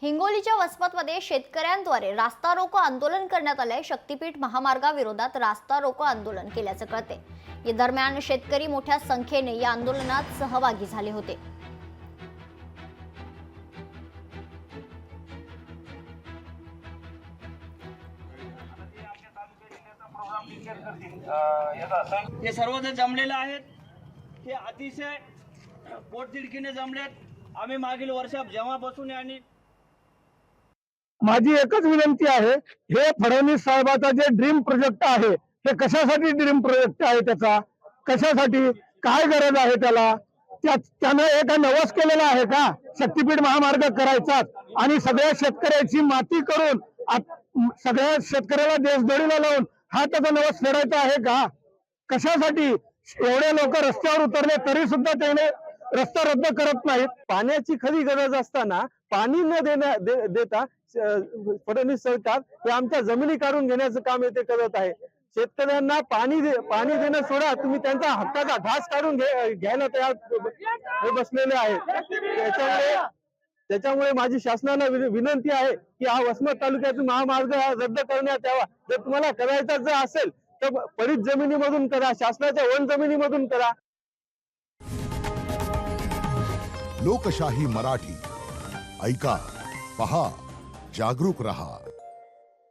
हिंगोलीच्या वसमतमध्ये शेतकऱ्यांद्वारे रास्ता रोको आंदोलन करण्यात आले। शक्तीपीठ महामार्गाविरोधात रास्ता रोको आंदोलन केल्याचे कळते। या दरम्यान शेतकरी मोठ्या संख्येने या आंदोलनात सहभागी झाले होते। हे सर्वजण जमलेले आहेत। हे अतिशय पोटतिडकीने जमलेत। आम्ही मागील वर्षात जेव्हापासून आणि माझी एकच विनंती आहे, हे फडणवीस साहेबाचा जे ड्रीम प्रोजेक्ट आहे, हे कशासाठी ड्रीम प्रोजेक्ट आहे, त्याचा कशासाठी काय गरज आहे त्याला? त्यानं एका नवस केलेला आहे का शक्तीपीठ महामार्ग करायचा आणि सगळ्या शेतकऱ्याची माती करून सगळ्या शेतकऱ्याला देशदोडीला लावून हा त्याचा नवस फेडायचा आहे का? कशासाठी एवढे लोक रस्त्यावर उतरले तरी सुद्धा त्याने रस्ता रद्द करत नाहीत? पाण्याची खरी गरज असताना पाणी न देता फडणवीस सरकार हे आमच्या जमिनी काढून घेण्याचं काम येथे करत आहे। शेतकऱ्यांना पाणी देणं सोडा, तुम्ही त्यांचा हक्काचा घास काढून घ्यायला तयार बसलेले आहेत। त्याच्यामुळे माझी शासनाला विनंती आहे की हा वसमत तालुक्यातील महामार्ग रद्द करण्यात यावा। जर तुम्हाला करायचा जर असेल तर पडीत जमिनीमधून करा, शासनाच्या वन जमिनीमधून करा। लोकशाही मराठी ऐका, पहा, जागरूक रहा।